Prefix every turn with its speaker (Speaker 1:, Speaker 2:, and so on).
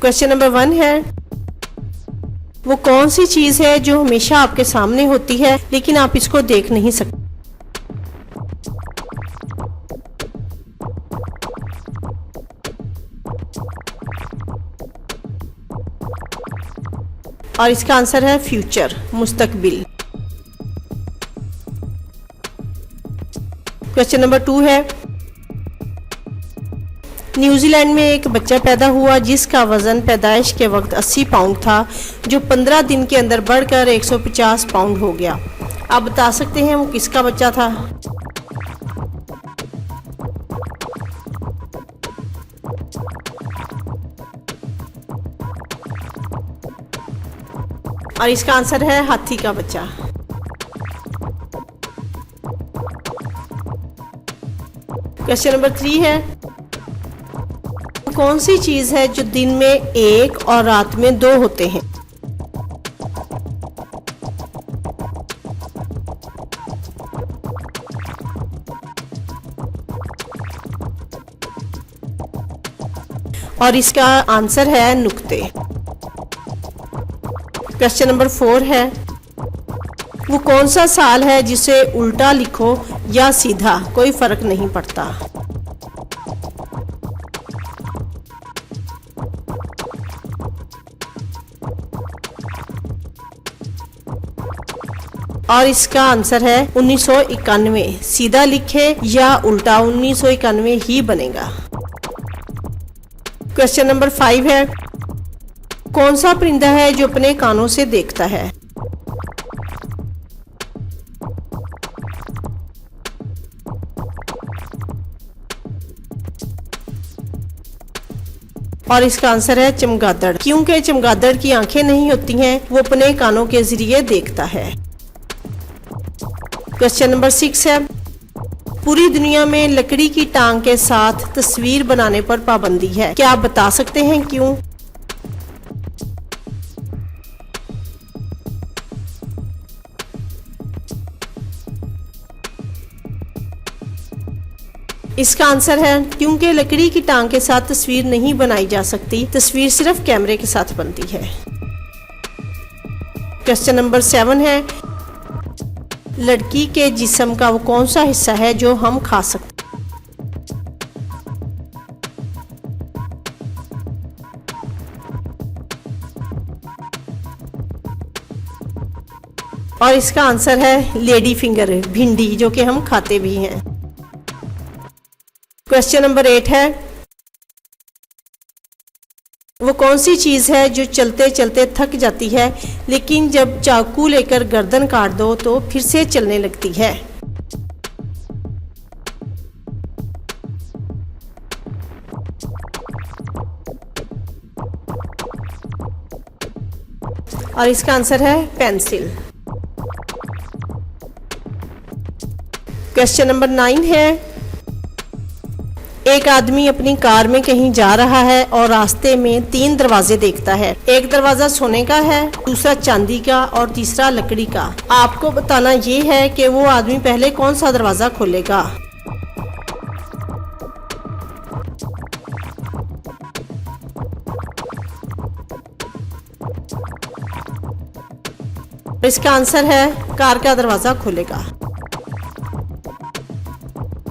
Speaker 1: Question number 1 है, वो कौन सी चीज है जो हमेशा आपके सामने होती है लेकिन आप इसको देख नहीं सकते? और इसका आंसर है फ्यूचर, मुस्तकबिल। क्वेश्चन नंबर 2 है, न्यूजीलैंड में एक बच्चा पैदा हुआ जिसका वजन पैदाइश के वक्त 80 पाउंड था, जो 15 दिन के अंदर बढ़कर 150 पाउंड हो गया। आप बता सकते हैं वो किसका बच्चा था? और इसका आंसर है हाथी का बच्चा। क्वेश्चन नंबर 3 है, कौन सी चीज है जो दिन में एक और रात में 2 होते हैं? और इसका आंसर है नुक्ते। क्वेश्चन नंबर 4 है, वो कौन सा साल है जिसे उल्टा लिखो या सीधा कोई फर्क नहीं पड़ता? और इसका आंसर है 1991। सीधा लिखे या उल्टा 1991 ही बनेगा। क्वेश्चन नंबर 5 है, कौन सा परिंदा है जो अपने कानों से देखता है? और इसका आंसर है चमगादड़, क्योंकि चमगादड़ की आंखें नहीं होती हैं, वो अपने कानों के जरिए देखता है। क्वेश्चन नंबर 6 है, पूरी दुनिया में लकड़ी की टांग के साथ तस्वीर बनाने पर पाबंदी है, क्या आप बता सकते हैं क्यों? इसका आंसर है क्योंकि लकड़ी की टांग के साथ तस्वीर नहीं बनाई जा सकती, तस्वीर सिर्फ कैमरे के साथ बनती है। क्वेश्चन नंबर 7 है, लड़की के जिस्म का वो कौन सा हिस्सा है जो हम खा सकते? और इसका आंसर है लेडी फिंगर, भिंडी, जो कि हम खाते भी हैं। क्वेश्चन नंबर 8 है, वो कौन सी चीज है जो चलते चलते थक जाती है लेकिन जब चाकू लेकर गर्दन काट दो तो फिर से चलने लगती है? और इसका आंसर है पेंसिल। क्वेश्चन नंबर 9 है, एक आदमी अपनी कार में कहीं जा रहा है और रास्ते में 3 दरवाजे देखता है। एक दरवाजा सोने का है, दूसरा चांदी का और तीसरा लकड़ी का। आपको बताना ये है कि वो आदमी पहले कौन सा दरवाजा खोलेगा? इसका आंसर है कार का दरवाजा खोलेगा।